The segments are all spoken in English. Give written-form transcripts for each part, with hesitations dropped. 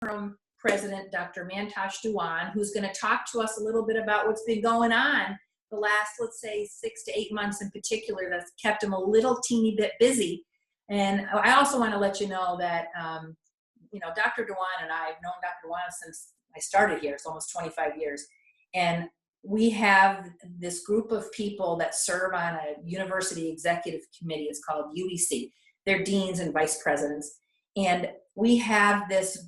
interim president, Dr. Mantosh Dewan, who's going to talk to us a little bit about what's been going on the last, let's say, 6 to 8 months in particular, that's kept him a little teeny bit busy. And I also want to let you know that, Dr. Dewan and I have known Dr. Dewan since I started here. It's almost 25 years. And we have this group of people that serve on a university executive committee. It's called UEC. They're deans and vice presidents. And we have this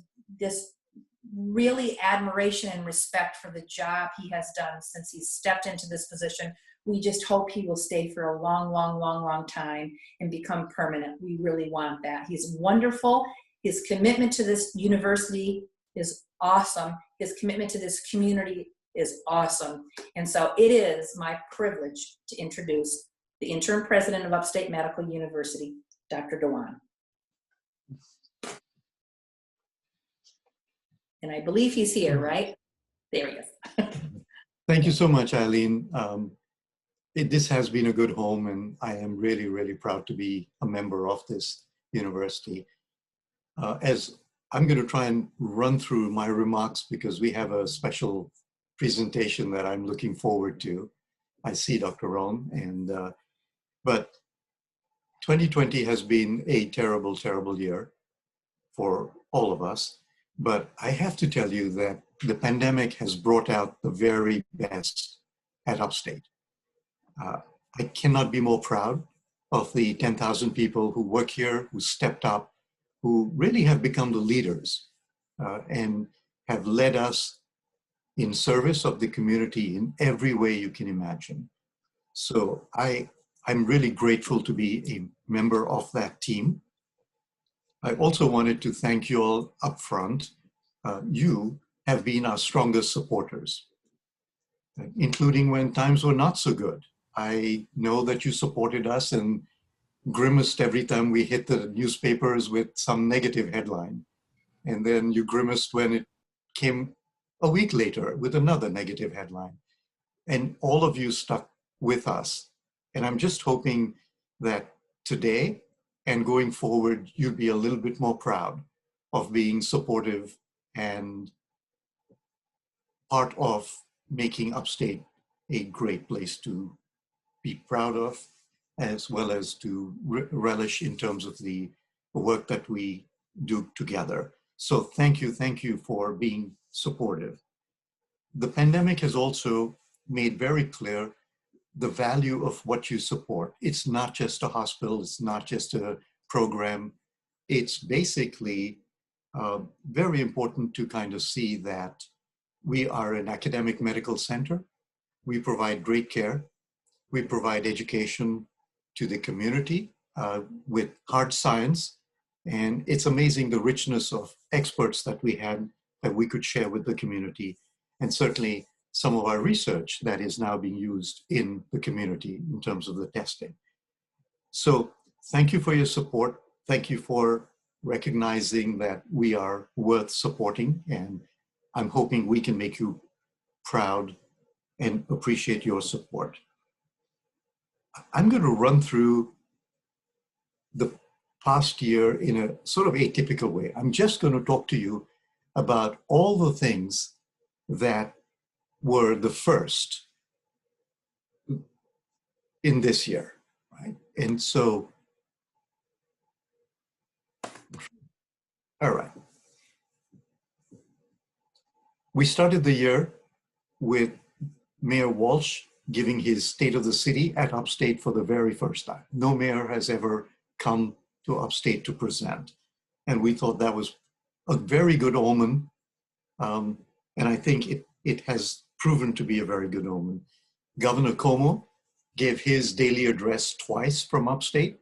really admiration and respect for the job he has done since he stepped into this position. We just hope he will stay for a long, long, long, long time and become permanent. We really want that. He's wonderful. His commitment to this university is awesome. His commitment to this community is awesome. And so it is my privilege to introduce the interim president of Upstate Medical University, Dr. Dewan. And I believe he's here, right? There he is. Thank you so much, Eileen. This has been a good home, and I am really, really proud to be a member of this university. As I'm going to try and run through my remarks because we have a special presentation that I'm looking forward to. I see Dr. Ron, but 2020 has been a terrible, terrible year for all of us. But I have to tell you that the pandemic has brought out the very best at Upstate. I cannot be more proud of the 10,000 people who work here, who stepped up, who really have become the leaders and have led us in service of the community in every way you can imagine. So I'm really grateful to be a member of that team. I also wanted to thank you all up front. You have been our strongest supporters, including when times were not so good. I know that you supported us and grimaced every time we hit the newspapers with some negative headline. And then you grimaced when it came a week later with another negative headline. And all of you stuck with us. And I'm just hoping that today and going forward, you'll be a little bit more proud of being supportive and part of making Upstate a great place to be proud of, as well as to relish in terms of the work that we do together. So thank you for being supportive. The pandemic has also made very clear the value of what you support. It's not just a hospital, it's not just a program. It's basically very important to kind of see that we are an academic medical center. We provide great care. We provide education to the community with hard science. And it's amazing the richness of experts that we had that we could share with the community. And certainly some of our research that is now being used in the community in terms of the testing. So thank you for your support. Thank you for recognizing that we are worth supporting. And I'm hoping we can make you proud and appreciate your support. I'm going to run through the past year in a sort of atypical way. I'm just going to talk to you about all the things that were the first in this year, right? And so, all right. We started the year with Mayor Walsh giving his State of the City at Upstate for the very first time. No mayor has ever come to Upstate to present. And we thought that was a very good omen. And I think it has proven to be a very good omen. Governor Cuomo gave his daily address twice from Upstate.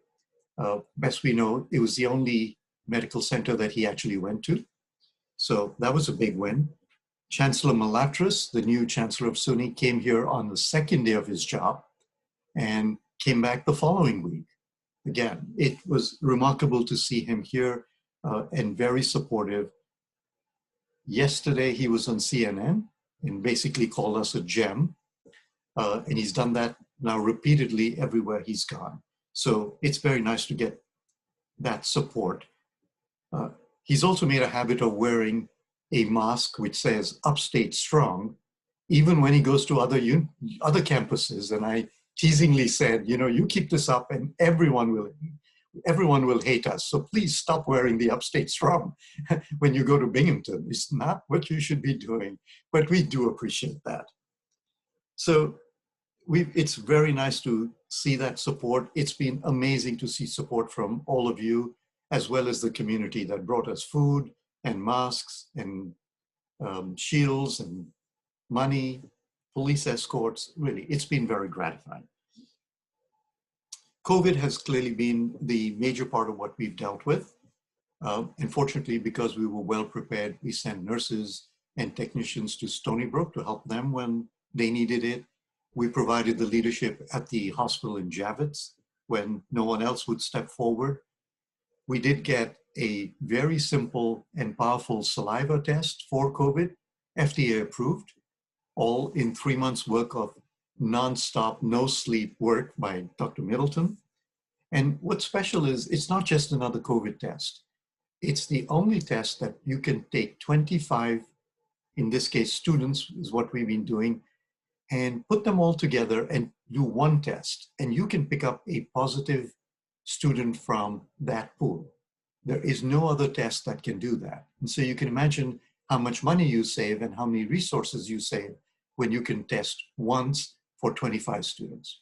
Best we know, it was the only medical center that he actually went to. So that was a big win. Chancellor Malatras, the new Chancellor of SUNY, came here on the second day of his job and came back the following week. Again, it was remarkable to see him here and very supportive. Yesterday, he was on CNN and basically called us a gem. And he's done that now repeatedly everywhere he's gone. So it's very nice to get that support. He's also made a habit of wearing a mask which says Upstate Strong, even when he goes to other campuses. And I teasingly said, you know, you keep this up and everyone will hate us. So please stop wearing the Upstate Strong when you go to Binghamton. It's not what you should be doing, but we do appreciate that. So it's very nice to see that support. It's been amazing to see support from all of you, as well as the community that brought us food and masks and shields and money, police escorts. Really, it's been very gratifying. COVID has clearly been the major part of what we've dealt with. Unfortunately, because we were well prepared, we sent nurses and technicians to Stony Brook to help them when they needed it. We provided the leadership at the hospital in Javits when no one else would step forward. We did get a very simple and powerful saliva test for COVID, FDA approved, all in 3 months' work of nonstop, no sleep work by Dr. Middleton. And what's special is it's not just another COVID test. It's the only test that you can take 25, in this case, students is what we've been doing, and put them all together and do one test. And you can pick up a positive student from that pool. There is no other test that can do that. And so you can imagine how much money you save and how many resources you save when you can test once for 25 students.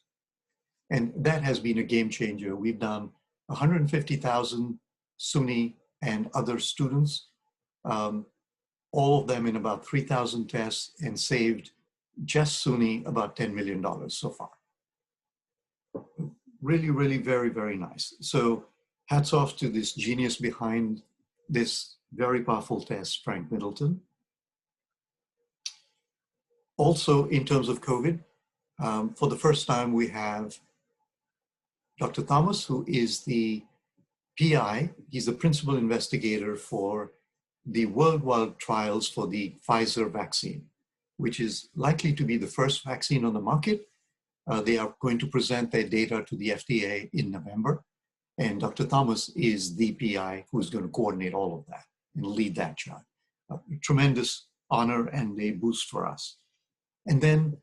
And that has been a game changer. We've done 150,000 SUNY and other students, all of them in about 3,000 tests, and saved just SUNY about $10 million so far. Really, really very, very nice. So hats off to this genius behind this very powerful test, Frank Middleton. Also, in terms of COVID, for the first time, we have Dr. Thomas, who is the PI. He's the principal investigator for the worldwide trials for the Pfizer vaccine, which is likely to be the first vaccine on the market. They are going to present their data to the FDA in November. And Dr. Thomas is the PI who's going to coordinate all of that and lead that charge. A tremendous honor and a boost for us. And then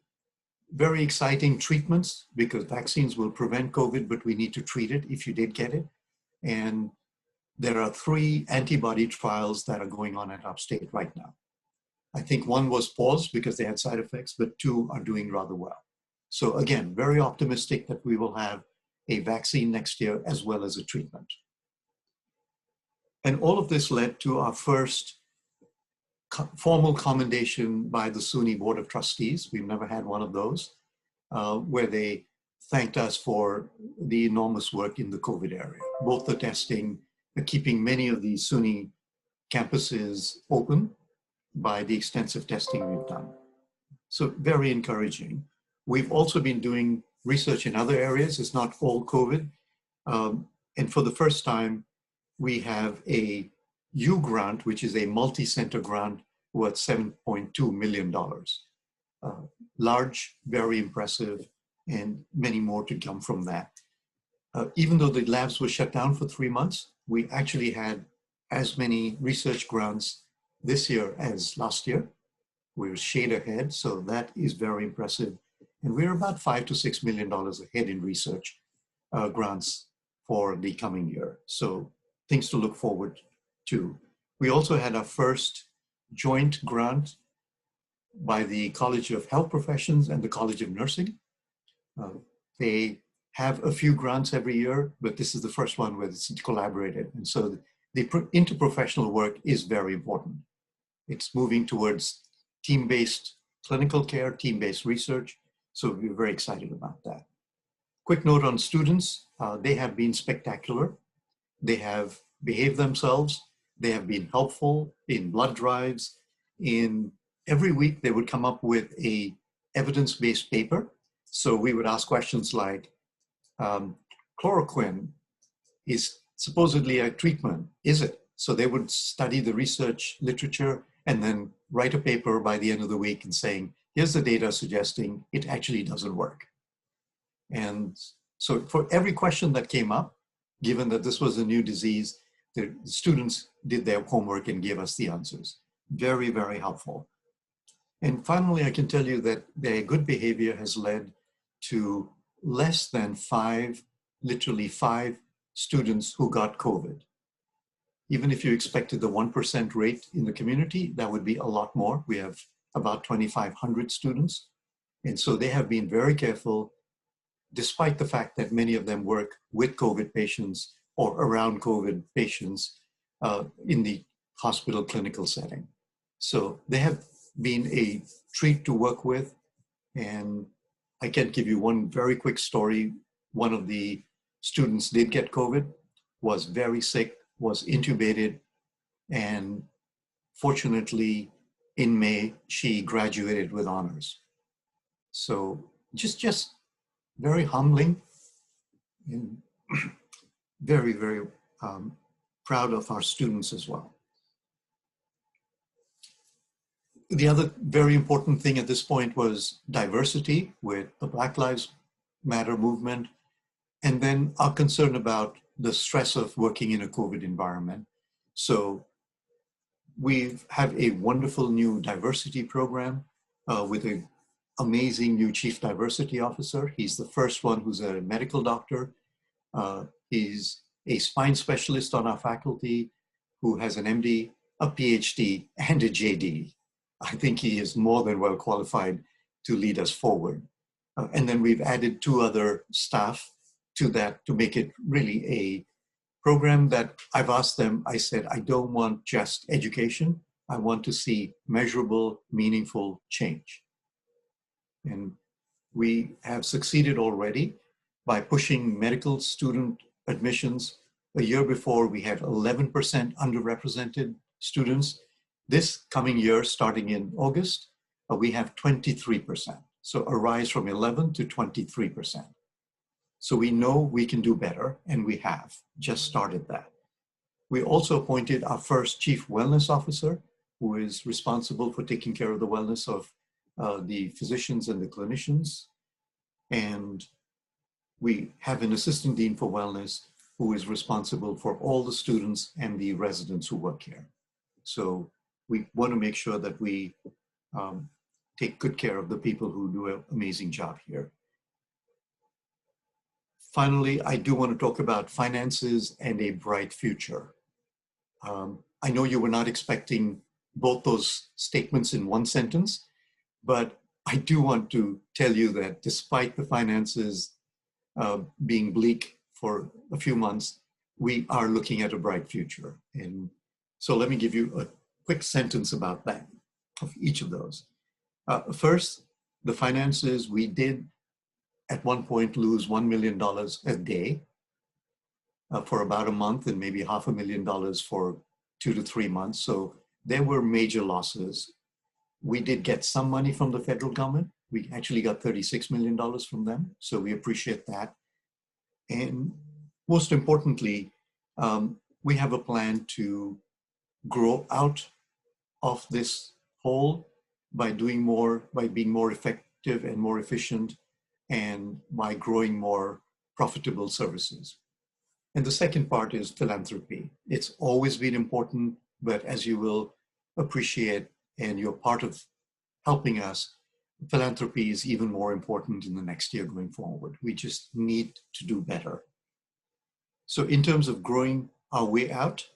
very exciting treatments, because vaccines will prevent COVID, but we need to treat it if you did get it. And there are 3 antibody trials that are going on at Upstate right now. I think 1 was paused because they had side effects, but 2 are doing rather well. So again, very optimistic that we will have a vaccine next year as well as a treatment. And all of this led to our first formal commendation by the SUNY Board of Trustees. We've never had one of those, where they thanked us for the enormous work in the COVID area, both the testing, keeping many of the SUNY campuses open by the extensive testing we've done. So very encouraging. We've also been doing research in other areas. It's not all COVID. And for the first time, we have a U grant, which is a multi-center grant worth $7.2 million. Large, very impressive, and many more to come from that. Even though the labs were shut down for 3 months, we actually had as many research grants this year as last year. We're shade ahead, so that is very impressive. And we're about $5 to $6 million ahead in research grants for the coming year. So things to look forward to. We also had our first joint grant by the College of Health Professions and the College of Nursing. They have a few grants every year, but this is the first one where it's collaborated. And so the interprofessional work is very important. It's moving towards team-based clinical care, team-based research. So we're very excited about that. Quick note on students. They have been spectacular. They have behaved themselves. They have been helpful in blood drives. In every week, they would come up with a evidence-based paper. So we would ask questions like, chloroquine is supposedly a treatment. Is it? So they would study the research literature and then write a paper by the end of the week and saying, here's the data suggesting it actually doesn't work. And so for every question that came up, given that this was a new disease, the students did their homework and gave us the answers. Very, very helpful. And finally, I can tell you that their good behavior has led to less than five, literally five students who got COVID. Even if you expected the 1% rate in the community, that would be a lot more. We have about 2,500 students. And so they have been very careful, despite the fact that many of them work with COVID patients or around COVID patients in the hospital clinical setting. So they have been a treat to work with. And I can give you one very quick story. One of the students did get COVID, was very sick, was intubated, and fortunately in May, she graduated with honors. So just very humbling and very, very proud of our students as well. The other very important thing at this point was diversity with the Black Lives Matter movement, and then our concern about the stress of working in a COVID environment. So we have a wonderful new diversity program with an amazing new chief diversity officer. He's the first one who's a medical doctor. He's a spine specialist on our faculty who has an MD, a PhD, and a JD. I think he is more than well qualified to lead us forward. And then we've added two other staff to that to make it really a program that I've asked them. I said, I don't want just education. I want to see measurable, meaningful change. And we have succeeded already by pushing medical student admissions. A year before, we had 11% underrepresented students. This coming year, starting in August, we have 23%. So a rise from 11 to 23%. So we know we can do better, and we have just started that. We also appointed our first chief wellness officer, who is responsible for taking care of the wellness of the physicians and the clinicians. And we have an assistant dean for wellness who is responsible for all the students and the residents who work here. So we want to make sure that we take good care of the people who do an amazing job here. Finally, I do want to talk about finances and a bright future. I know you were not expecting both those statements in one sentence, but I do want to tell you that despite the finances being bleak for a few months, we are looking at a bright future. And so let me give you a quick sentence about that, of each of those. First, the finances, we did at one point lose $1 million a day for about a month, and maybe $500,000 for 2 to 3 months. So there were major losses. We did get some money from the federal government. We actually got $36 million from them. So we appreciate that. And most importantly, we have a plan to grow out of this hole by doing more, by being more effective and more efficient, and by growing more profitable services. And the second part is philanthropy. It's always been important, but as you will appreciate, and you're part of helping us, philanthropy is even more important in the next year going forward. We just need to do better. So in terms of growing our way out,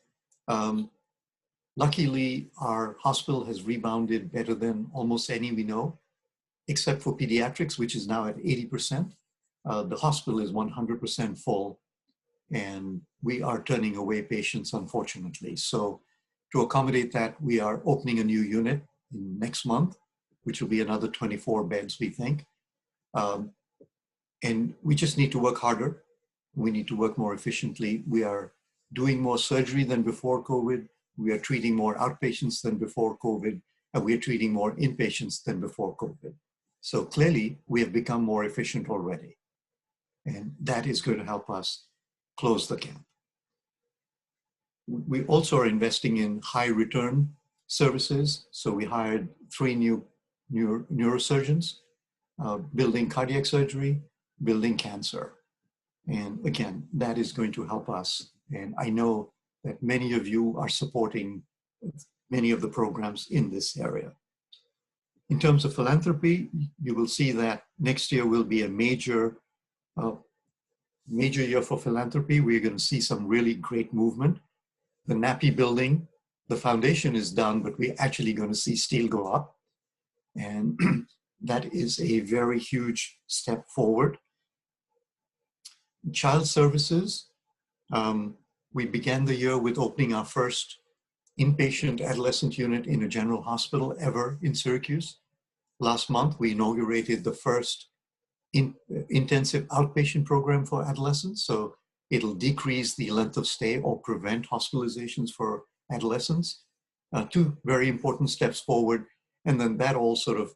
luckily our hospital has rebounded better than almost any we know, except for pediatrics, which is now at 80%. The hospital is 100% full, and we are turning away patients, unfortunately. So to accommodate that, we are opening a new unit in next month, which will be another 24 beds, we think. And we just need to work harder. We need to work more efficiently. We are doing more surgery than before COVID. We are treating more outpatients than before COVID, and we are treating more inpatients than before COVID. So clearly, we have become more efficient already. And that is going to help us close the gap. We also are investing in high return services. So we hired 3 new neurosurgeons, building cardiac surgery, building cancer. And again, that is going to help us. And I know that many of you are supporting many of the programs in this area. In terms of philanthropy, you will see that next year will be a major year for philanthropy. We're going to see some really great movement. The NAPI building, the foundation is done, but we're actually going to see steel go up. And that is a very huge step forward. Child services, we began the year with opening our first inpatient adolescent unit in a general hospital ever in Syracuse. Last month, we inaugurated the first intensive outpatient program for adolescents. So it'll decrease the length of stay or prevent hospitalizations for adolescents. Two very important steps forward. And then that all sort of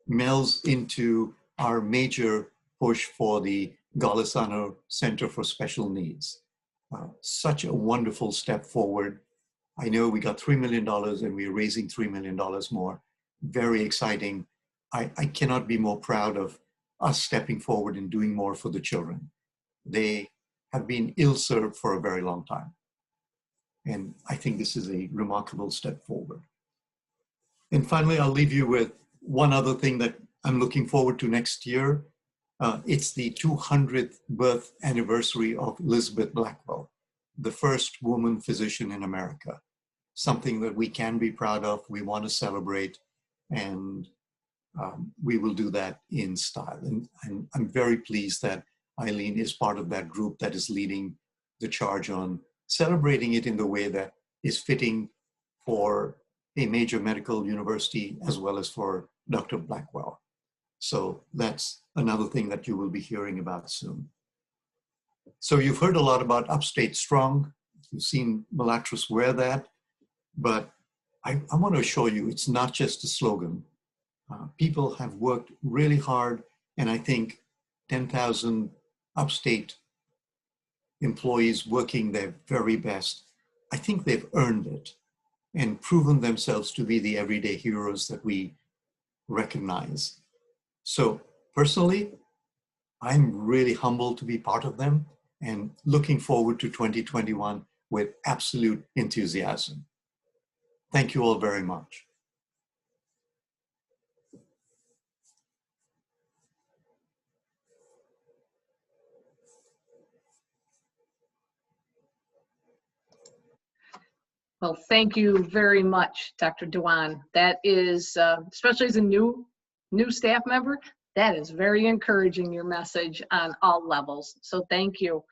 melds into our major push for the Golisano Center for Special Needs. Such a wonderful step forward. I know we got $3 million and we're raising $3 million more. Very exciting. I cannot be more proud of us stepping forward and doing more for the children. They have been ill-served for a very long time. And I think this is a remarkable step forward. And finally, I'll leave you with one other thing that I'm looking forward to next year. It's the 200th birth anniversary of Elizabeth Blackwell, the first woman physician in America. Something that we can be proud of, we want to celebrate, and we will do that in style. And I'm very pleased that Eileen is part of that group that is leading the charge on celebrating it in the way that is fitting for a major medical university as well as for Dr. Blackwell. So that's another thing that you will be hearing about soon. So you've heard a lot about Upstate Strong. You've seen Milatris wear that, but I want to assure you it's not just a slogan. People have worked really hard, and I think 10,000 Upstate employees working their very best, I think they've earned it and proven themselves to be the everyday heroes that we recognize. So personally, I'm really humbled to be part of them and looking forward to 2021 with absolute enthusiasm. Thank you all very much. Well, thank you very much, Dr. Dewan. That is, especially as a new staff member, that is very encouraging, your message on all levels. So thank you.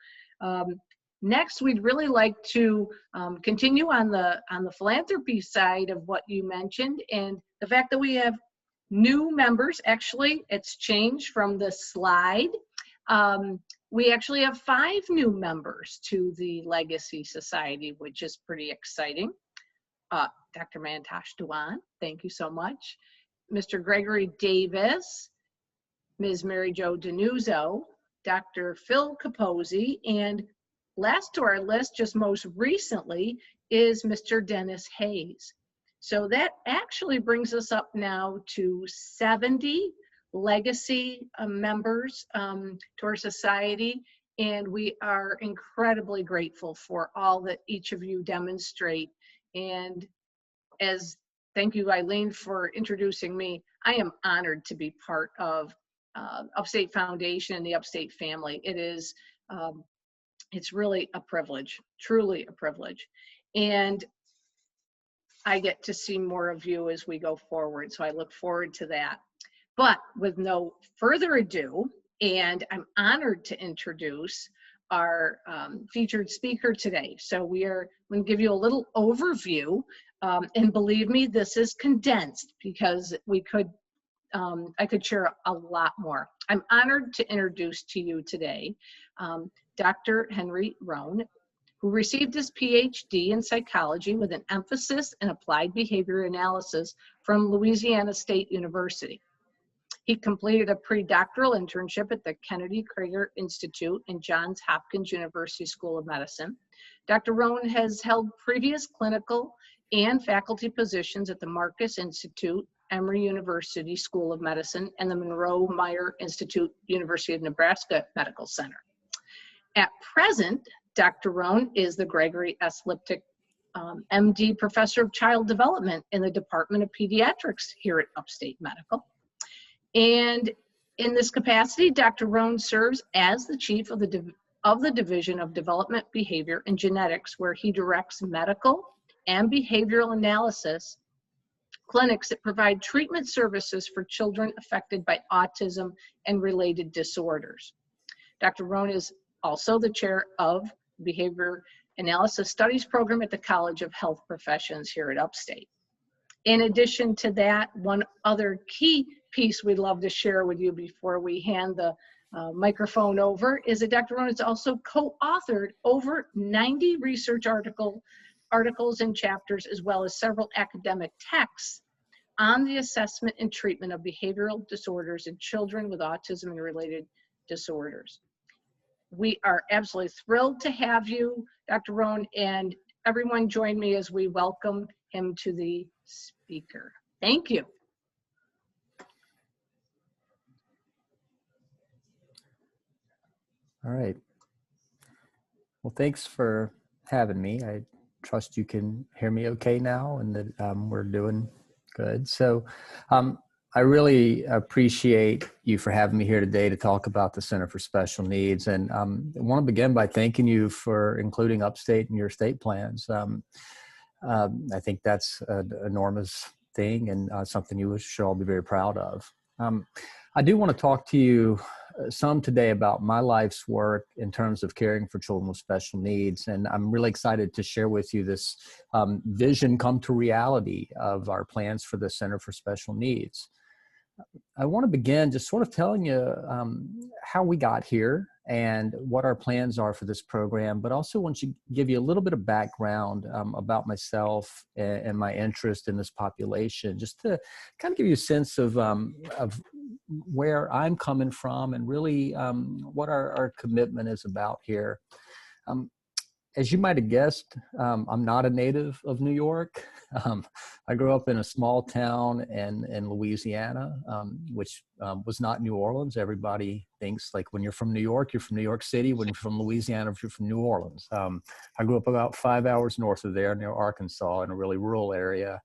Next, we'd really like to continue on the philanthropy side of what you mentioned, and the fact that we have new members. Actually, it's changed from the slide. We actually have 5 new members to the Legacy Society, which is pretty exciting. Dr. Mantosh Dewan, thank you so much. Mr. Gregory Davis, Ms. Mary Jo Denuzzo, Dr. Phil Capozzi, and last to our list, just most recently, is Mr. Dennis Hayes. So that actually brings us up now to 70 Legacy members to our society, and we are incredibly grateful for all that each of you demonstrate. And thank you, Eileen, for introducing me. I am honored to be part of Upstate Foundation and the Upstate family. It is, it's really a privilege, truly a privilege. And I get to see more of you as we go forward, so I look forward to that. But with no further ado, and I'm honored to introduce our featured speaker today. So we are going to give you a little overview, and believe me, this is condensed because we could, I could share a lot more. I'm honored to introduce to you today Dr. Henry Rohn, who received his PhD in psychology with an emphasis in applied behavior analysis from Louisiana State University. He completed a pre-doctoral internship at the Kennedy Krieger Institute and Johns Hopkins University School of Medicine. Dr. Rohn has held previous clinical and faculty positions at the Marcus Institute, Emory University School of Medicine, and the Monroe Meyer Institute, University of Nebraska Medical Center. At present, Dr. Rohn is the Gregory S. Liptic MD Professor of Child Development in the Department of Pediatrics here at Upstate Medical. And in this capacity, Dr. Rohn serves as the chief of the Division of Development, Behavior, and Genetics, where he directs medical and behavioral analysis clinics that provide treatment services for children affected by autism and related disorders. Dr. Rohn is also the chair of Behavior Analysis Studies Program at the College of Health Professions here at Upstate. In addition to that, one other key piece we'd love to share with you before we hand the microphone over is that Dr. Rohn has also co-authored over 90 research articles and chapters, as well as several academic texts on the assessment and treatment of behavioral disorders in children with autism and related disorders. We are absolutely thrilled to have you, Dr. Rohn, and everyone join me as we welcome him to the speaker. Thank you. All right. Well, thanks for having me. I trust you can hear me okay now and that we're doing good. So I really appreciate you for having me here today to talk about the Center for Special Needs. And I want to begin by thanking you for including Upstate in your state plans. I think that's an enormous thing and something you should all be very proud of. I do want to talk to you some today about my life's work in terms of caring for children with special needs. And I'm really excited to share with you this vision come to reality of our plans for the Center for Special Needs. I want to begin just sort of telling you how we got here and what our plans are for this program, but also want to give you a little bit of background about myself and my interest in this population, just to kind of give you a sense of where I'm coming from and really what our commitment is about here. As you might have guessed, I'm not a native of New York. I grew up in a small town in Louisiana, which was not New Orleans. Everybody thinks like when you're from New York, you're from New York City. When you're from Louisiana, you're from New Orleans. I grew up about 5 hours north of there near Arkansas in a really rural area.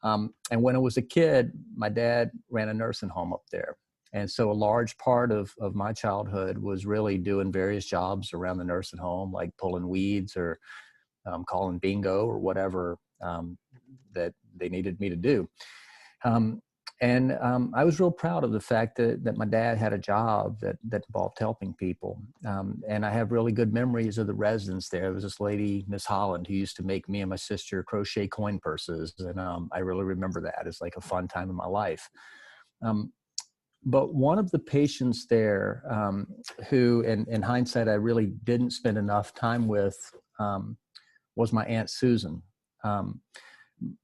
And when I was a kid, my dad ran a nursing home up there. And so a large part of my childhood was really doing various jobs around the nursing home, like pulling weeds or calling bingo or whatever that they needed me to do. And I was real proud of the fact that my dad had a job that involved helping people. And I have really good memories of the residents there. There was this lady, Miss Holland, who used to make me and my sister crochet coin purses. And I really remember that as like a fun time in my life. But one of the patients there who, in hindsight, I really didn't spend enough time with was my Aunt Susan.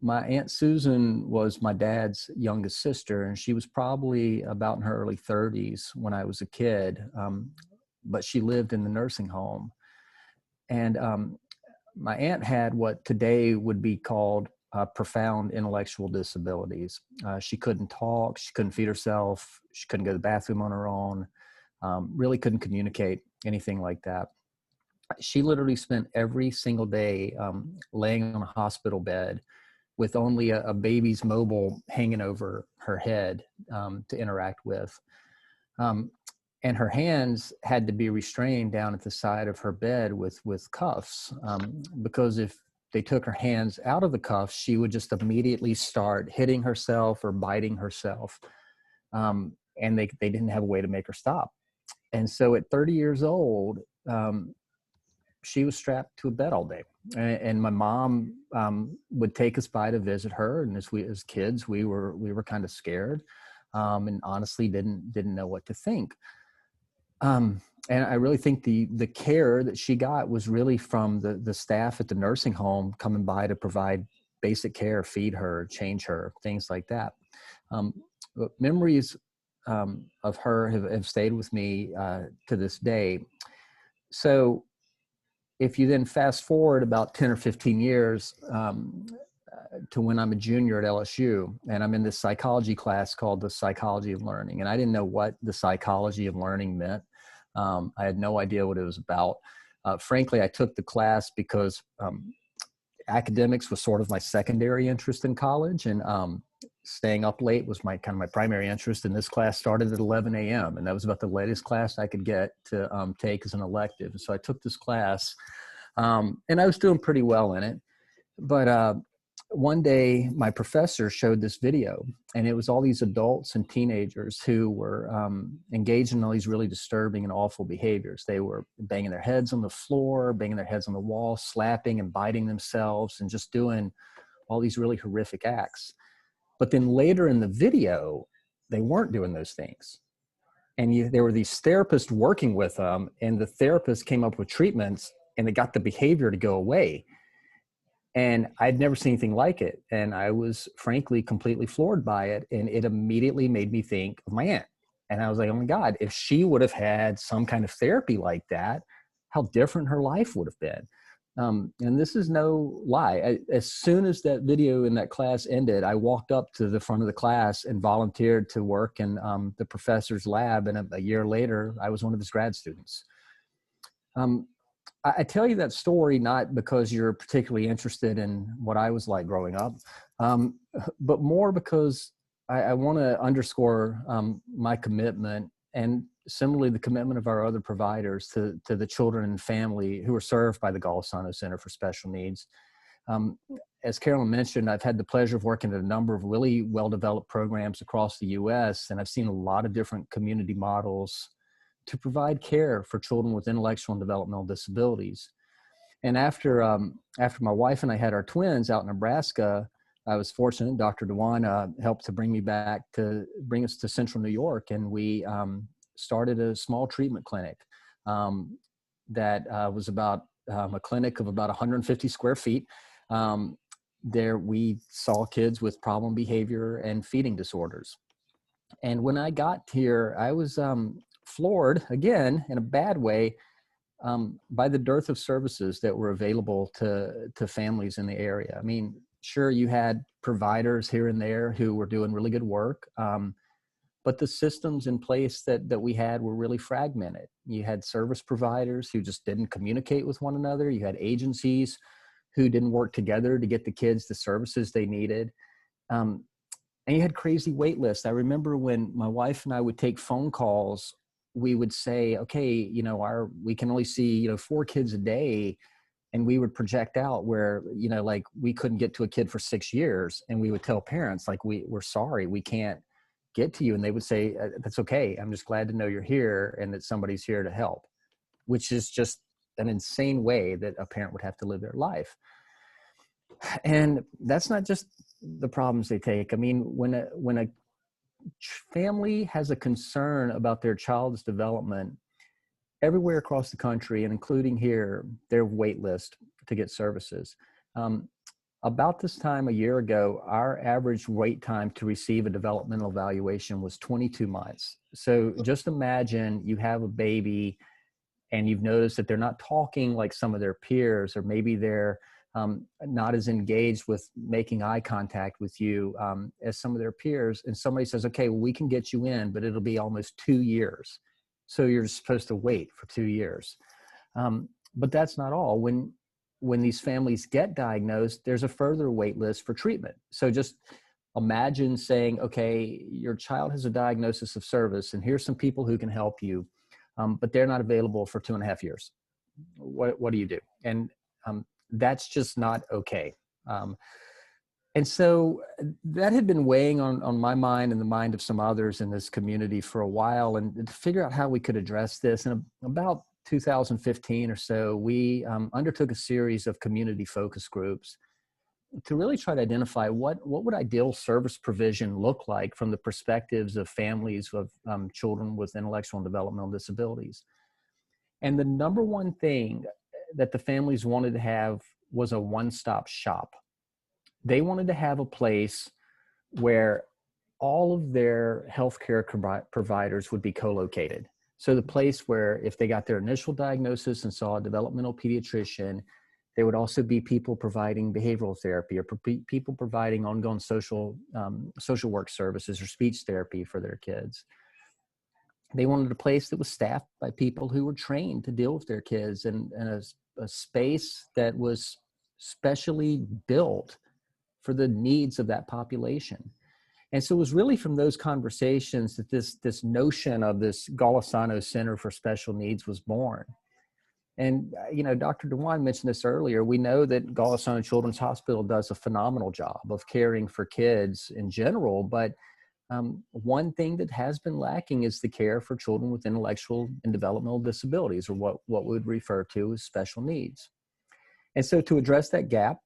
My Aunt Susan was my dad's youngest sister, and she was probably about in her early 30s when I was a kid, but she lived in the nursing home. And my aunt had what today would be called profound intellectual disabilities. She couldn't talk, she couldn't feed herself, she couldn't go to the bathroom on her own, really couldn't communicate, anything like that. She literally spent every single day laying on a hospital bed with only a baby's mobile hanging over her head to interact with. And her hands had to be restrained down at the side of her bed with cuffs, because if they took her hands out of the cuffs, she would just immediately start hitting herself or biting herself. And they didn't have a way to make her stop. And so at 30 years old, she was strapped to a bed all day. And my mom would take us by to visit her. And as kids, we were kind of scared and honestly didn't know what to think. And I really think the care that she got was really from the staff at the nursing home coming by to provide basic care, feed her, change her, things like that. But memories of her have stayed with me to this day. So if you then fast forward about 10 or 15 years to when I'm a junior at LSU, and I'm in this psychology class called the Psychology of Learning. And I didn't know what the psychology of learning meant. I had no idea what it was about. Frankly, I took the class because academics was sort of my secondary interest in college, and staying up late was my primary interest. And this class started at 11 a.m. and that was about the latest class I could get to take as an elective. And so I took this class, and I was doing pretty well in it. But one day my professor showed this video, and it was all these adults and teenagers who were engaged in all these really disturbing and awful behaviors. They were banging their heads on the floor, banging their heads on the wall, slapping and biting themselves, and just doing all these really horrific acts. But then later in the video, they weren't doing those things. And there were these therapists working with them, and the therapists came up with treatments, and they got the behavior to go away. And I'd never seen anything like it. And I was frankly completely floored by it. And it immediately made me think of my aunt. And I was like, oh my God, if she would have had some kind of therapy like that, how different her life would have been. And this is no lie. As soon as that video in that class ended, I walked up to the front of the class and volunteered to work in the professor's lab. And a year later, I was one of his grad students. I tell you that story not because you're particularly interested in what I was like growing up, but more because I want to underscore my commitment, and similarly the commitment of our other providers to the children and family who are served by the Golisano Center for Special Needs. As Carolyn mentioned, I've had the pleasure of working at a number of really well-developed programs across the U.S., and I've seen a lot of different community models to provide care for children with intellectual and developmental disabilities. And after my wife and I had our twins out in Nebraska, I was fortunate. Dr. Dewan helped to bring us to Central New York, and we started a small treatment clinic that was about a clinic of about 150 square feet. There we saw kids with problem behavior and feeding disorders. And when I got here, I was floored, again, in a bad way, by the dearth of services that were available to families in the area. I mean, sure, you had providers here and there who were doing really good work, but the systems in place that we had were really fragmented. You had service providers who just didn't communicate with one another. You had agencies who didn't work together to get the kids the services they needed. And you had crazy wait lists. I remember when my wife and I would take phone calls, we would say, okay, we can only see, 4 kids a day. And we would project out where, like we couldn't get to a kid for 6 years. And we would tell parents, like, we're sorry, we can't get to you. And they would say, that's okay. I'm just glad to know you're here and that somebody's here to help, which is just an insane way that a parent would have to live their life. And that's not just the problems they take. I mean, when a family has a concern about their child's development, everywhere across the country, and including here, their wait list to get services. About this time a year ago, our average wait time to receive a developmental evaluation was 22 months. So just imagine you have a baby and you've noticed that they're not talking like some of their peers, or maybe they're not as engaged with making eye contact with you as some of their peers. And somebody says, okay, well, we can get you in, but it'll be almost 2 years. So you're supposed to wait for 2 years. But that's not all. When these families get diagnosed, there's a further wait list for treatment. So just imagine saying, okay, your child has a diagnosis of service, and here's some people who can help you, but they're not available for 2.5 years. What do you do? And that's just not okay. And so that had been weighing on my mind and the mind of some others in this community for a while, and to figure out how we could address this. And about 2015 or so, we undertook a series of community focus groups to really try to identify what would ideal service provision look like from the perspectives of families of children with intellectual and developmental disabilities. And the number one thing that the families wanted to have was a one-stop shop. They wanted to have a place where all of their healthcare providers would be co-located. So the place where if they got their initial diagnosis and saw a developmental pediatrician, there would also be people providing behavioral therapy, or people providing ongoing social work services or speech therapy for their kids. They wanted a place that was staffed by people who were trained to deal with their kids, and a space that was specially built for the needs of that population. And so it was really from those conversations that this notion of this Golisano Center for Special Needs was born. And, Dr. Dewan mentioned this earlier. We know that Golisano Children's Hospital does a phenomenal job of caring for kids in general, but one thing that has been lacking is the care for children with intellectual and developmental disabilities, or what we would refer to as special needs. And so to address that gap,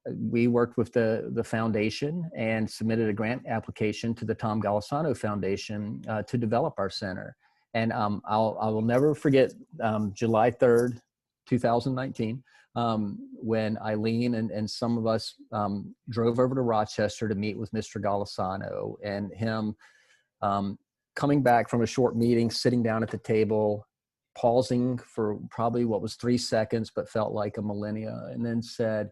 we worked with the foundation and submitted a grant application to the Tom Golisano Foundation to develop our center. And I will never forget July 3rd, 2019, when Eileen and some of us drove over to Rochester to meet with Mr. Golisano, and him coming back from a short meeting, sitting down at the table, pausing for probably what was 3 seconds, but felt like a millennia, and then said,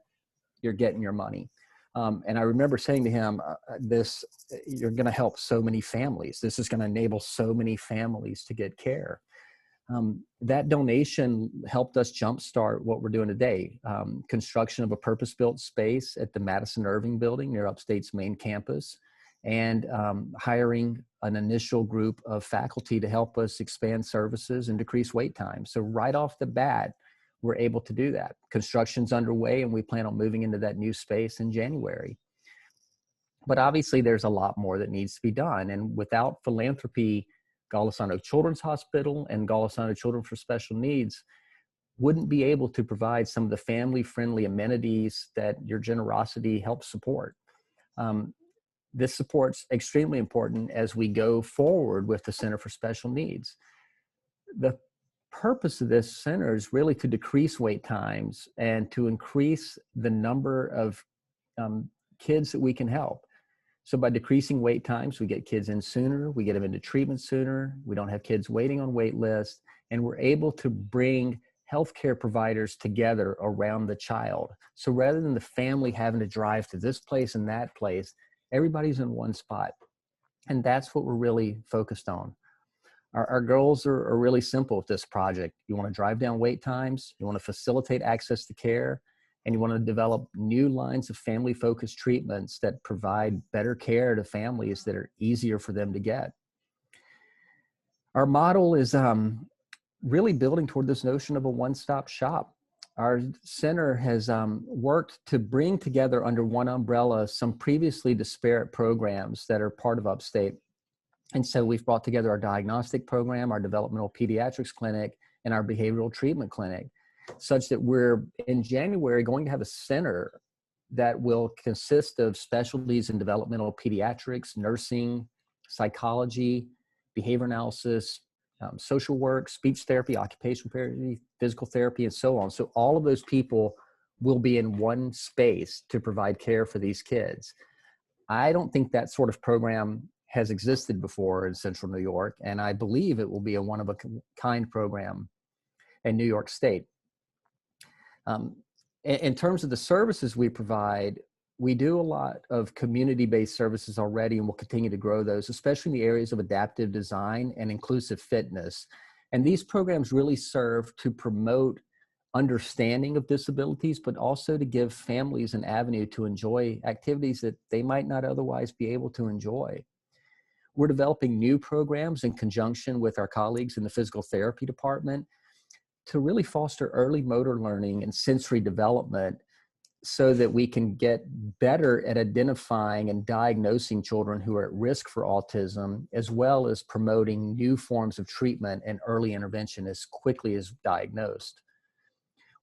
"You're getting your money." And I remember saying to him, you're going to help so many families. This is going to enable so many families to get care. That donation helped us jumpstart what we're doing today. Construction of a purpose-built space at the Madison Irving building near Upstate's main campus, and hiring an initial group of faculty to help us expand services and decrease wait time. So right off the bat, we're able to do that. Construction's underway, and we plan on moving into that new space in January. But obviously there's a lot more that needs to be done. And without philanthropy, Golisano Children's Hospital and Golisano Children for Special Needs wouldn't be able to provide some of the family-friendly amenities that your generosity helps support. This support's extremely important as we go forward with the Center for Special Needs. The purpose of this center is really to decrease wait times and to increase the number of kids that we can help. So by decreasing wait times, we get kids in sooner, we get them into treatment sooner, we don't have kids waiting on wait lists, and we're able to bring healthcare providers together around the child. So rather than the family having to drive to this place and that place, everybody's in one spot. And that's what we're really focused on. Our goals are really simple with this project. You want to drive down wait times, you want to facilitate access to care, and you want to develop new lines of family-focused treatments that provide better care to families that are easier for them to get. Our model is really building toward this notion of a one-stop shop. Our center has worked to bring together under one umbrella some previously disparate programs that are part of Upstate. And so we've brought together our diagnostic program, our developmental pediatrics clinic, and our behavioral treatment clinic, such that we're in January going to have a center that will consist of specialties in developmental pediatrics, nursing, psychology, behavior analysis, social work, speech therapy, occupational therapy, physical therapy, and so on. So all of those people will be in one space to provide care for these kids. I don't think that sort of program has existed before in Central New York, and I believe it will be a one-of-a-kind program in New York State. In terms of the services we provide, we do a lot of community-based services already, and we'll continue to grow those, especially in the areas of adaptive design and inclusive fitness. And these programs really serve to promote understanding of disabilities, but also to give families an avenue to enjoy activities that they might not otherwise be able to enjoy. We're developing new programs in conjunction with our colleagues in the physical therapy department to really foster early motor learning and sensory development so that we can get better at identifying and diagnosing children who are at risk for autism, as well as promoting new forms of treatment and early intervention as quickly as diagnosed.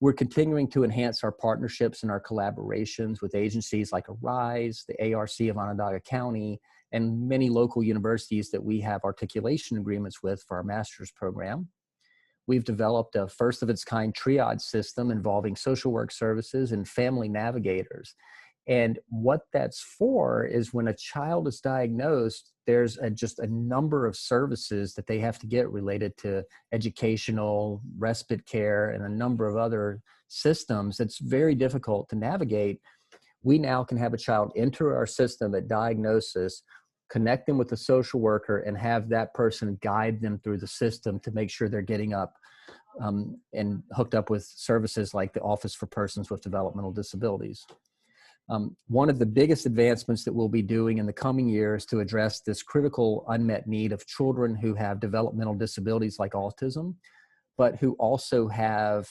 We're continuing to enhance our partnerships and our collaborations with agencies like ARISE, the ARC of Onondaga County, and many local universities that we have articulation agreements with for our master's program. We've developed a first-of-its-kind triage system involving social work services and family navigators. And what that's for is when a child is diagnosed, there's just a number of services that they have to get related to educational, respite care, and a number of other systems that's very difficult to navigate. We now can have a child enter our system at diagnosis, connect them with a social worker, and have that person guide them through the system to make sure they're getting up and hooked up with services like the Office for Persons with Developmental Disabilities. One of the biggest advancements that we'll be doing in the coming years to address this critical unmet need of children who have developmental disabilities like autism, but who also have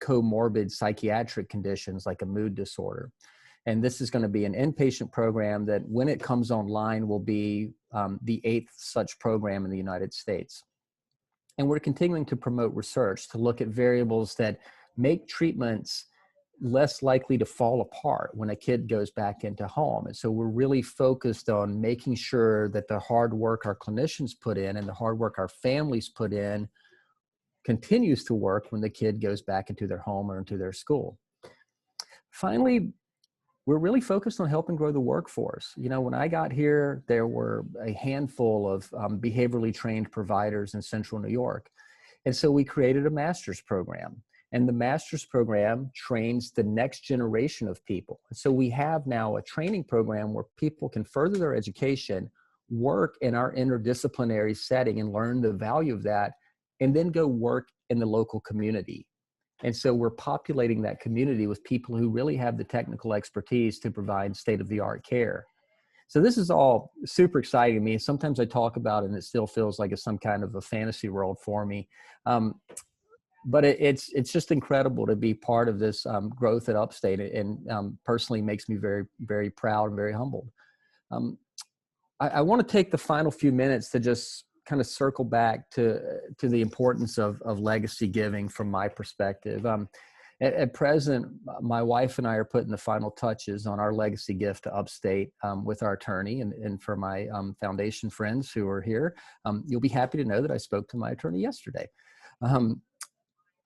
comorbid psychiatric conditions like a mood disorder. And this is going to be an inpatient program that, when it comes online, will be the 8th such program in the United States. And we're continuing to promote research to look at variables that make treatments less likely to fall apart when a kid goes back into home. And so we're really focused on making sure that the hard work our clinicians put in and the hard work our families put in continues to work when the kid goes back into their home or into their school. Finally, we're really focused on helping grow the workforce. You know, when I got here, there were a handful of behaviorally trained providers in Central New York. And so we created a master's program. And the master's program trains the next generation of people. And so we have now a training program where people can further their education, work in our interdisciplinary setting and learn the value of that, and then go work in the local community. And so we're populating that community with people who really have the technical expertise to provide state-of-the-art care. So this is all super exciting to me. Sometimes I talk about it and it still feels like it's some kind of a fantasy world for me. But it's just incredible to be part of this growth at Upstate, and personally makes me very, very proud and very humbled. I want to take the final few minutes to just kind of circle back to the importance of legacy giving from my perspective. At present, my wife and I are putting the final touches on our legacy gift to Upstate with our attorney. And for my foundation friends who are here, you'll be happy to know that I spoke to my attorney yesterday.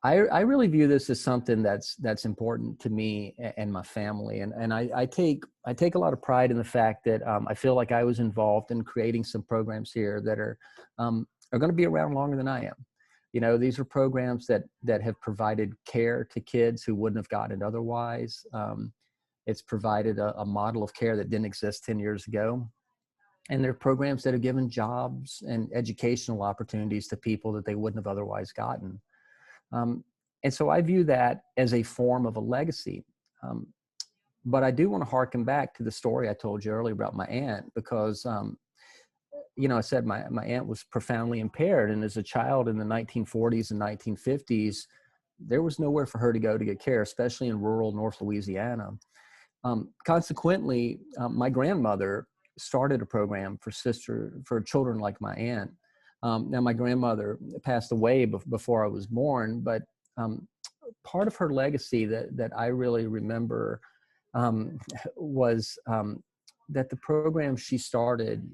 I really view this as something that's important to me and my family. And I take a lot of pride in the fact that I feel like I was involved in creating some programs here that are going to be around longer than I am. You know, these are programs that have provided care to kids who wouldn't have gotten it otherwise. It's provided a model of care that didn't exist 10 years ago. And they're programs that have given jobs and educational opportunities to people that they wouldn't have otherwise gotten. And so I view that as a form of a legacy. But I do want to harken back to the story I told you earlier about my aunt, because, you know, I said my aunt was profoundly impaired. And as a child in the 1940s and 1950s, there was nowhere for her to go to get care, especially in rural North Louisiana. Consequently, my grandmother started a program for children like my aunt. Now, my grandmother passed away before I was born, but part of her legacy that I really remember was that the program she started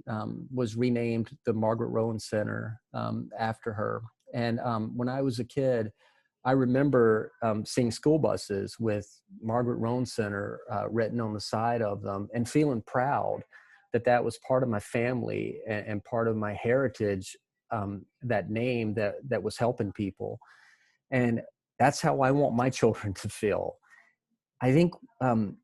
was renamed the Margaret Rowan Center after her. And when I was a kid, I remember seeing school buses with Margaret Rowan Center written on the side of them and feeling proud that was part of my family and part of my heritage. That name that was helping people. And that's how I want my children to feel. I think, you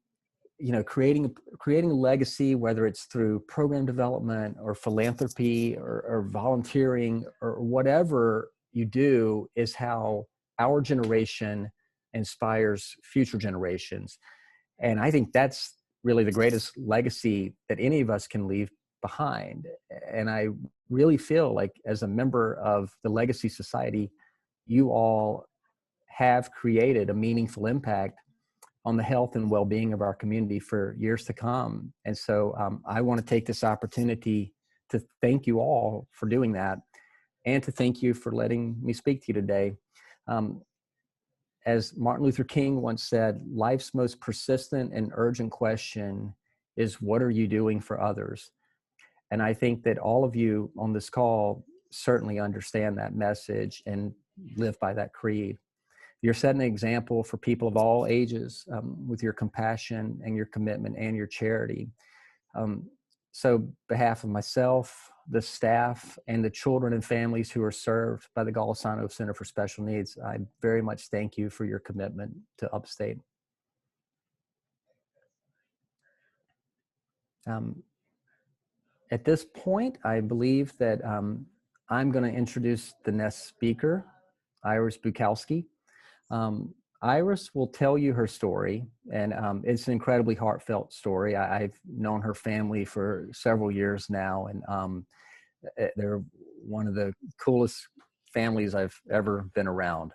know, creating a legacy, whether it's through program development or philanthropy or volunteering or whatever you do, is how our generation inspires future generations. And I think that's really the greatest legacy that any of us can leave behind. And I really feel like, as a member of the Legacy Society, you all have created a meaningful impact on the health and well-being of our community for years to come. And so I want to take this opportunity to thank you all for doing that, and to thank you for letting me speak to you today. As Martin Luther King once said, life's most persistent and urgent question is, what are you doing for others? And I think that all of you on this call certainly understand that message and live by that creed. You're setting an example for people of all ages with your compassion and your commitment and your charity. So on behalf of myself, the staff, and the children and families who are served by the Golisano Center for Special Needs, I very much thank you for your commitment to Upstate. At this point, I believe that I'm going to introduce the next speaker. Iris Bukowski. Iris will tell you her story, and it's an incredibly heartfelt story. I've known her family for several years now, and they're one of the coolest families I've ever been around.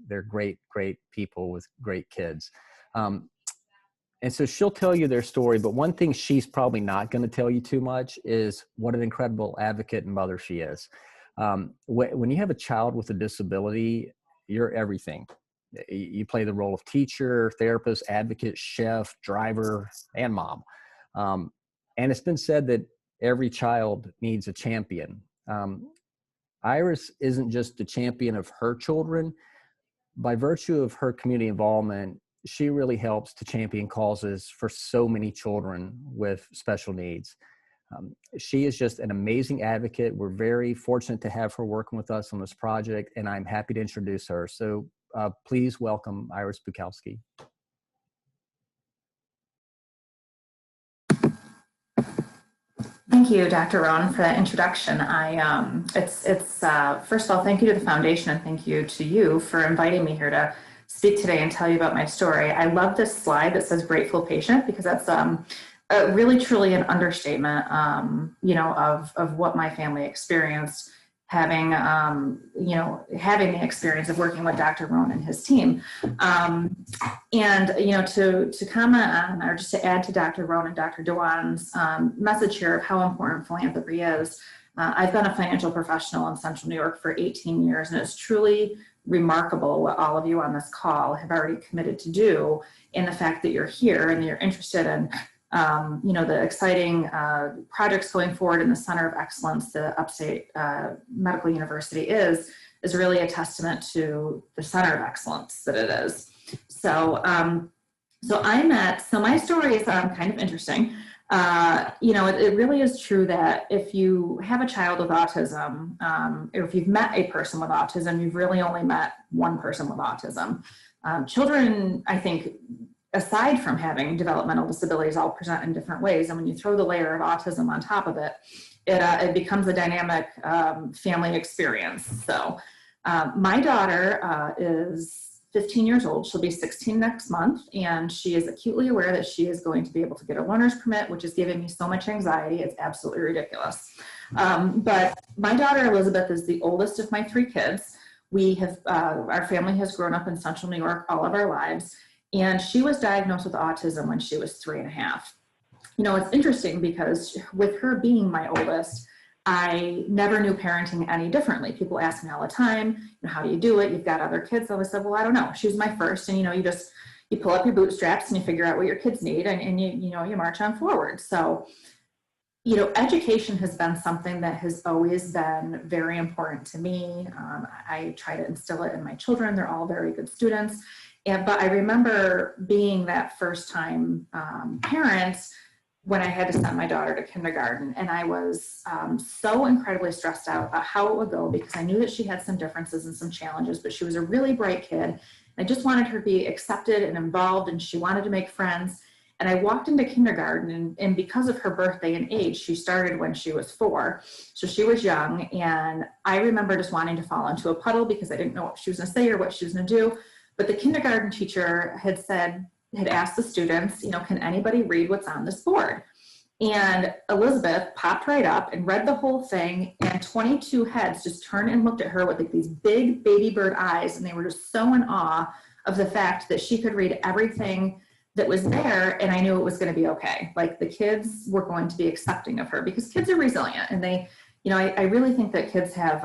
They're great, great people with great kids. And so she'll tell you their story, but one thing she's probably not going to tell you too much is what an incredible advocate and mother she is. When you have a child with a disability, you're everything. You play the role of teacher, therapist, advocate, chef, driver, and mom. And it's been said that every child needs a champion. Iris isn't just the champion of her children. By virtue of her community involvement, she really helps to champion causes for so many children with special needs. She is just an amazing advocate. We're very fortunate to have her working with us on this project, and I'm happy to introduce her. So please welcome Iris Bukowski. Thank you, Dr. Rohn, for that introduction. First of all, thank you to the foundation, and thank you to you for inviting me here to speak today and tell you about my story. I love this slide that says grateful patient, because that's really truly an understatement, of what my family experienced having the experience of working with Dr. Rohn and his team. To comment on, or just to add to Dr. Rohn and Dr. Dewan's message here of how important philanthropy is, I've been a financial professional in Central New York for 18 years, and it's truly remarkable what all of you on this call have already committed to do, in the fact that you're here and you're interested in the exciting projects going forward in the Center of Excellence, the Upstate Medical University is really a testament to the Center of Excellence that it is. So my story is kind of interesting. It really is true that if you have a child with autism, or if you've met a person with autism, you've really only met one person with autism. Children, I think, aside from having developmental disabilities, all present in different ways. And when you throw the layer of autism on top of it, it becomes a dynamic family experience. So my daughter is 15 years old. She'll be 16 next month, and she is acutely aware that she is going to be able to get a learner's permit, which is giving me so much anxiety. It's absolutely ridiculous. But my daughter, Elizabeth, is the oldest of my three kids. Our family has grown up in Central New York all of our lives. And she was diagnosed with autism when she was 3.5. It's interesting because with her being my oldest, I never knew parenting any differently. People ask me all the time, how do you do it? You've got other kids. I said, well, I don't know. She was my first. And, you pull up your bootstraps and you figure out what your kids need, and you march on forward. So, education has been something that has always been very important to me. I try to instill it in my children. They're all very good students. But I remember being that first time parent when I had to send my daughter to kindergarten, and I was so incredibly stressed out about how it would go, because I knew that she had some differences and some challenges, but she was a really bright kid. And I just wanted her to be accepted and involved, and she wanted to make friends. And I walked into kindergarten, and because of her birthday and age, she started when she was 4. So she was young, and I remember just wanting to fall into a puddle because I didn't know what she was going to say or what she was going to do. But the kindergarten teacher had asked the students, can anybody read what's on this board? And Elizabeth popped right up and read the whole thing, and 22 heads just turned and looked at her with these big baby bird eyes, and they were just so in awe of the fact that she could read everything that was there, and I knew it was going to be okay. Like, the kids were going to be accepting of her, because kids are resilient, and they, I really think that kids have,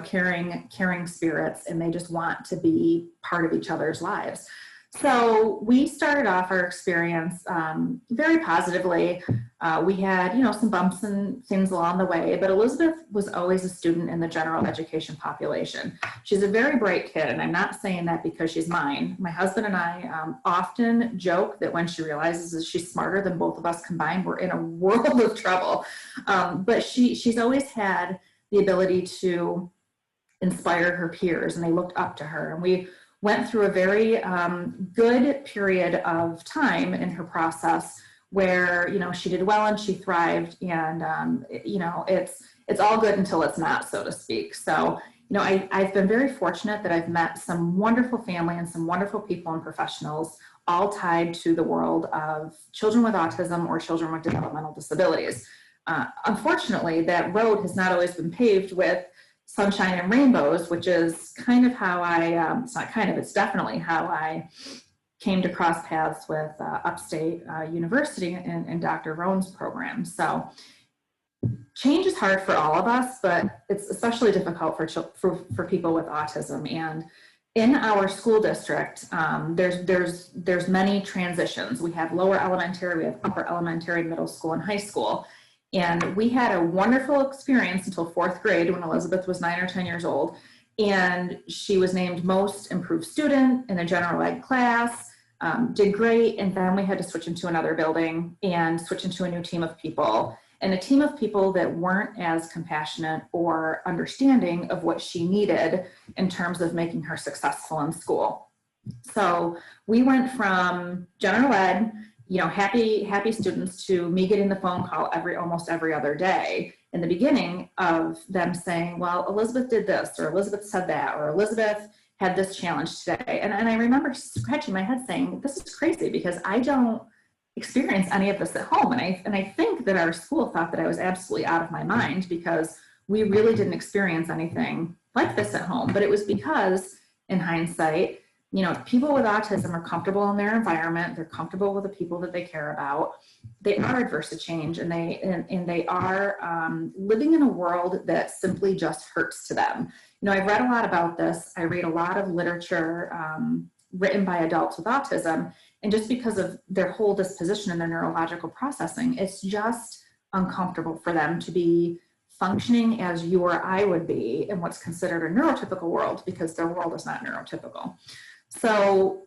caring spirits, and they just want to be part of each other's lives. So we started off our experience very positively. We had, some bumps and things along the way, but Elizabeth was always a student in the general education population. She's a very bright kid, and I'm not saying that because she's mine. My husband and I often joke that when she realizes that she's smarter than both of us combined, we're in a world of trouble. But she's always had the ability to inspire her peers, and they looked up to her. And we went through a very good period of time in her process where, she did well and she thrived, and, it's all good until it's not, so to speak. So, you know, I've been very fortunate that I've met some wonderful family and some wonderful people and professionals, all tied to the world of children with autism or children with developmental disabilities. Unfortunately, that road has not always been paved with sunshine and rainbows, which is kind of how it's not kind of, it's definitely how I came to cross paths with Upstate University and Dr. Roan's program. So change is hard for all of us, but it's especially difficult for people with autism. And in our school district, there's many transitions. We have lower elementary, we have upper elementary, middle school, and high school. And we had a wonderful experience until 4th grade when Elizabeth was 9 or 10 years old. And she was named most improved student in a general ed class, did great. And then we had to switch into another building and switch into a new team of people, and a team of people that weren't as compassionate or understanding of what she needed in terms of making her successful in school. So we went from general ed, you know, happy students, to me getting the phone call almost every other day in the beginning of them saying, well, Elizabeth did this, or Elizabeth said that, or Elizabeth had this challenge today. And I remember scratching my head saying, this is crazy, because I don't experience any of this at home. And I think that our school thought that I was absolutely out of my mind, because we really didn't experience anything like this at home. But it was because, in hindsight, you know, people with autism are comfortable in their environment. They're comfortable with the people that they care about. They are adverse to change, and they are living in a world that simply just hurts to them. You know, I've read a lot about this. I read a lot of literature written by adults with autism, and just because of their whole disposition and their neurological processing, it's just uncomfortable for them to be functioning as you or I would be in what's considered a neurotypical world, because their world is not neurotypical. So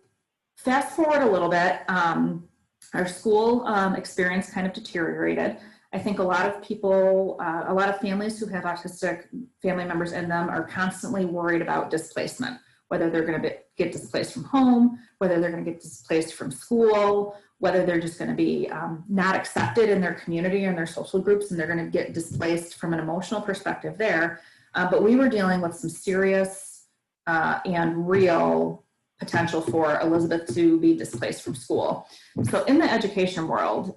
fast forward a little bit, our school experience kind of deteriorated. I think a lot of people, a lot of families who have autistic family members in them are constantly worried about displacement, whether they're going to get displaced from home, whether they're going to get displaced from school, whether they're just going to be not accepted in their community and their social groups, and they're going to get displaced from an emotional perspective there. But we were dealing with some serious and real potential for Elizabeth to be displaced from school. So in the education world,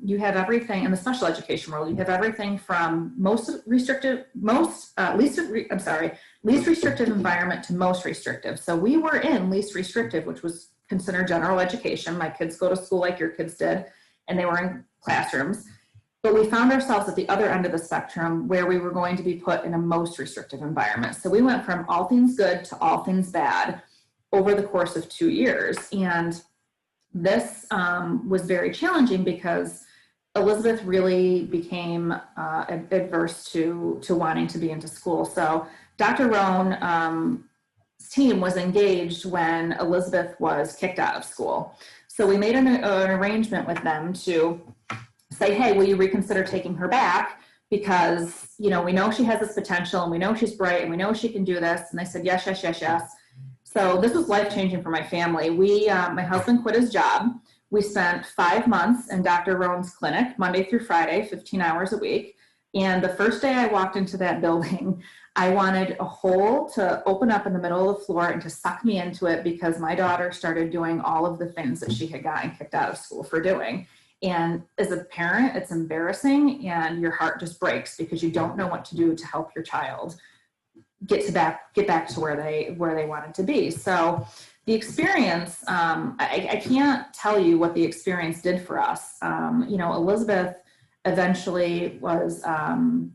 you have everything, in the special education world, you have everything from least restrictive environment to most restrictive. So we were in least restrictive, which was considered general education. My kids go to school like your kids did, and they were in classrooms. But we found ourselves at the other end of the spectrum, where we were going to be put in a most restrictive environment. So we went from all things good to all things bad over the course of 2 years. And this was very challenging, because Elizabeth really became adverse to wanting to be into school. So Dr. Roan's team was engaged when Elizabeth was kicked out of school. So we made an arrangement with them to say, hey, will you reconsider taking her back? Because, you know, we know she has this potential, and we know she's bright, and we know she can do this. And they said, yes, yes, yes, yes. So this was life-changing for my family. My husband quit his job. We spent 5 months in Dr. Roan's clinic, Monday through Friday, 15 hours a week. And the first day I walked into that building, I wanted a hole to open up in the middle of the floor and to suck me into it, because my daughter started doing all of the things that she had gotten kicked out of school for doing. And as a parent, it's embarrassing, and your heart just breaks, because you don't know what to do to help your child get back to where they wanted to be. So the experience, I can't tell you what the experience did for us. You know, Elizabeth eventually was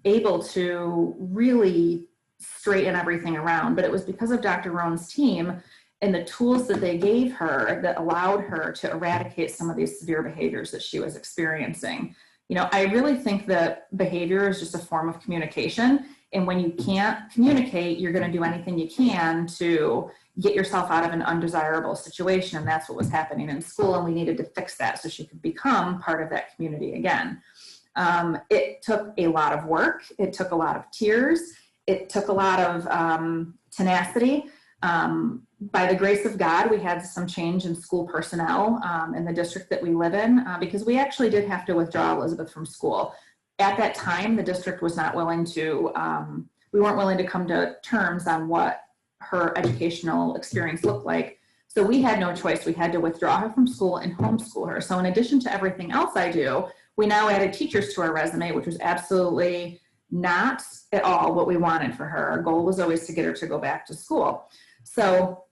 able to really straighten everything around, but it was because of Dr. Roan's team and the tools that they gave her that allowed her to eradicate some of these severe behaviors that she was experiencing. You know, I really think that behavior is just a form of communication. And when you can't communicate, you're going to do anything you can to get yourself out of an undesirable situation. And that's what was happening in school. And we needed to fix that so she could become part of that community again. It took a lot of work. It took a lot of tears. It took a lot of tenacity. By the grace of God, we had some change in school personnel in the district that we live in, because we actually did have to withdraw Elizabeth from school. At that time, the district was not willing to we weren't willing to come to terms on what her educational experience looked like. So we had no choice. We had to withdraw her from school and homeschool her. So in addition to everything else I do, we now added teachers to our resume, which was absolutely not at all what we wanted for her. Our goal was always to get her to go back to school. So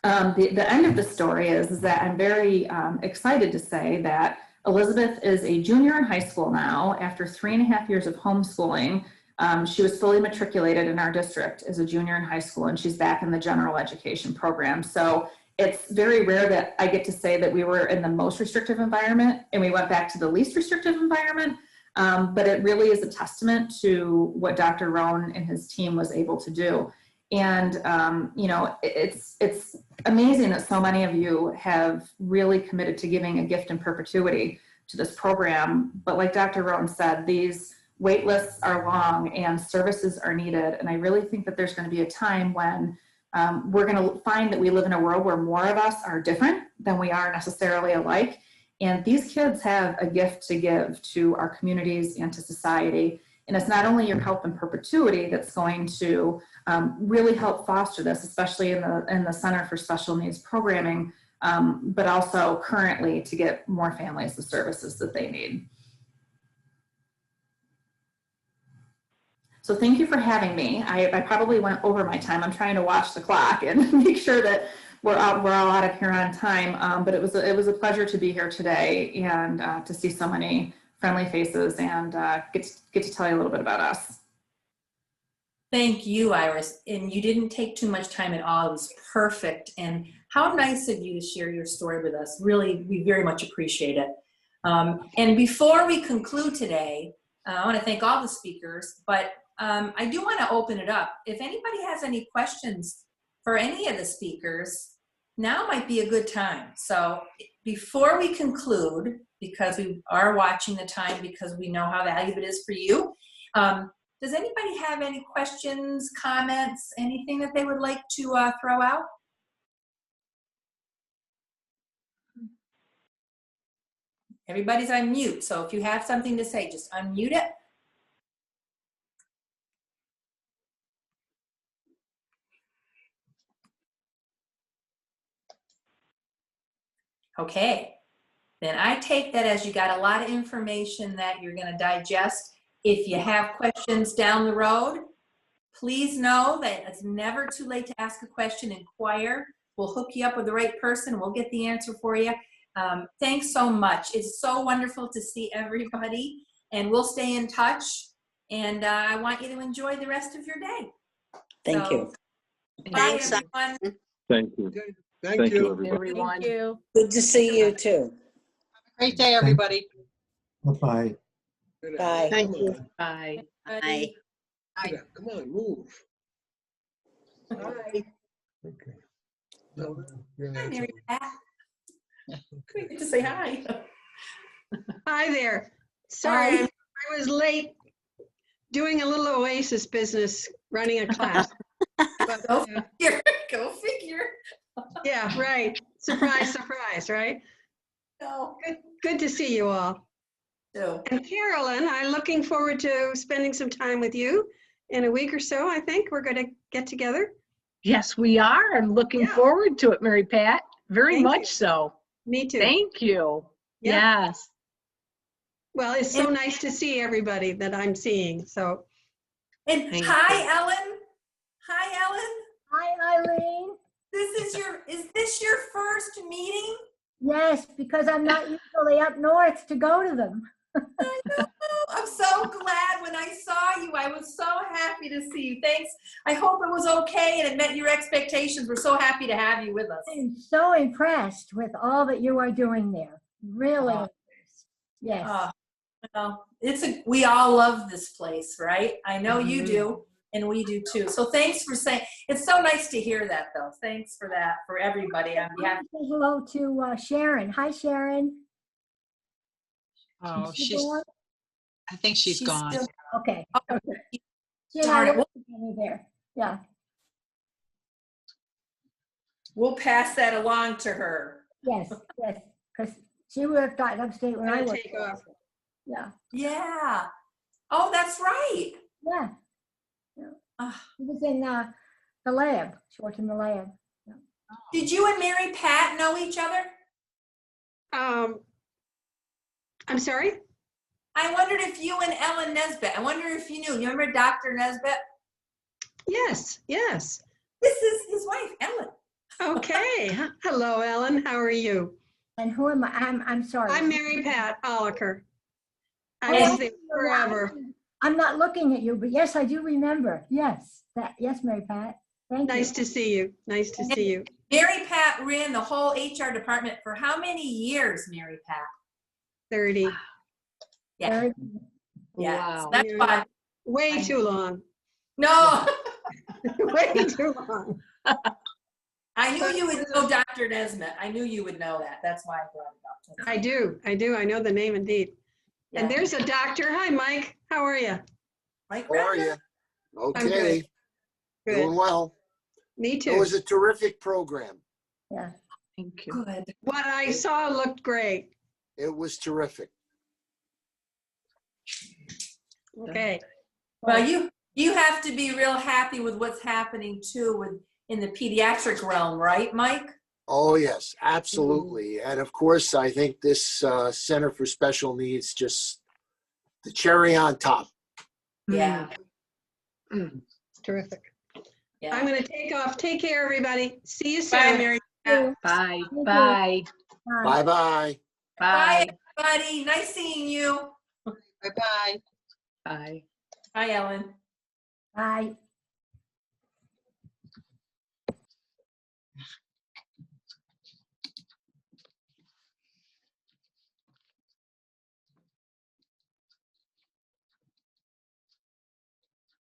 the end of the story is that I'm very excited to say that Elizabeth is a junior in high school now. After 3.5 years of homeschooling, she was fully matriculated in our district as a junior in high school, and she's back in the general education program. So it's very rare that I get to say that we were in the most restrictive environment and we went back to the least restrictive environment. But it really is a testament to what Dr. Rohn and his team was able to do. And, you know, it's amazing that so many of you have really committed to giving a gift in perpetuity to this program. But like Dr. Rohn said, these wait lists are long and services are needed. And I really think that there's going to be a time when we're going to find that we live in a world where more of us are different than we are necessarily alike. And these kids have a gift to give to our communities and to society. And it's not only your help in perpetuity that's going to really help foster this, especially in the Center for Special Needs Programming, but also currently to get more families the services that they need. So thank you for having me. I probably went over my time. I'm trying to watch the clock and make sure that we're all out of here on time. But it was a pleasure to be here today and to see so many friendly faces and get to tell you a little bit about us. Thank you, Iris. And you didn't take too much time at all. It was perfect. And how nice of you to share your story with us. Really, we very much appreciate it. And before we conclude today, I want to thank all the speakers, but I do want to open it up. If anybody has any questions for any of the speakers, now might be a good time. So before we conclude, because we are watching the time because we know how valuable it is for you, does anybody have any questions, comments, anything that they would like to throw out? Everybody's on mute, so if you have something to say, just unmute it. Okay, then I take that as you got a lot of information that you're going to digest. If you have questions down the road, please know that it's never too late to ask a question. Inquire. We'll hook you up with the right person. We'll get the answer for you. Thanks so much. It's so wonderful to see everybody, and we'll stay in touch. And I want you to enjoy the rest of your day. Thank you. Bye, Thanks, everyone. Thank you. Okay, Thank you, everybody. Everyone. Thank you. Good to see you too. Great day, everybody. Bye-bye. good. Bye. Thank you. Bye. Bye. Come on, move. Bye. Okay. No, you're Hi, not- Mary Pat. okay. Good to say hi. Hi there. Sorry, Hi. I was late doing a little Oasis business, running a class. But, Go figure. Go figure. yeah, right. Surprise, surprise, right? No. Good to see you all. So, And Carolyn, I'm looking forward to spending some time with you in a week or so. I think we're going to get together. Yes, we are. I'm looking Yeah. forward to it, Mary Pat. Very Thank much you. so. Me too. Thank you. Yeah. Yes. Well, it's so nice to see everybody that I'm seeing. So and Thank hi, you. Ellen. Hi, Ellen. Hi, Eileen. Is this your first meeting? Yes, because I'm not usually up north to go to them. I know. I'm so glad when I saw you. I was so happy to see you. Thanks. I hope it was okay and it met your expectations. We're so happy to have you with us. I'm so impressed with all that you are doing there. Really Oh. impressed. Yes. Well, we all love this place, right? I know you Mhm. do, and we do too. So thanks for saying, it's so nice to hear that though. Thanks for that, for everybody on behalf. Say hello to Sharon. Hi, Sharon. Oh, Is she she's, gone? I think she's gone. still- Okay. Oh, Yeah, darn it. I wasn't there. Yeah. We'll pass that along to her. Yes. Yes. Because she worked at Upstate when I Gotta worked. take there. off. Yeah. Yeah. Oh, that's right. Yeah. Ah, She was in the lab. She worked in the lab. did you and Mary Pat know each other? I'm sorry? I wondered if you and Ellen Nesbitt, I wonder if you knew. You remember Dr. Nesbitt? Yes, yes. This is his wife, Ellen. Okay. Hello, Ellen. How are you? And who am I? I'm sorry. I'm Mary Pat Oliker. I Oh, was there forever. I'm not looking at you, but yes, I do remember. Yes, yes, Mary Pat. Thank you. Nice to see you. Nice to see you. Mary Pat ran the whole HR department for how many years, Mary Pat? 30. Yeah, Very- yeah. Wow. So that's why. Way too long. No, Way too long. I knew you would know Dr. Nesbitt. I knew you would know that. That's why I brought it up. I do. I know the name indeed. And Yeah. there's a doctor. Hi, Mike. How are you? Mike How are Redner. you? I'm Okay, good. doing Good. well. Me It too. was a terrific program. Yeah. Thank you. Good. What I saw looked great. It was terrific. Okay. Well, you have to be real happy with what's happening too in the pediatric realm, right, Mike? Oh, yes, absolutely. And of course, I think this Center for Special Needs just the cherry on top. Yeah. Terrific. Yeah. I'm going to take off. Take care, everybody. See you Bye, soon. Mary. Thank Bye. you. Bye. Bye. Bye-bye. Bye, Bye. everybody. Nice seeing you. Bye-bye. Bye. Bye, Ellen. Bye.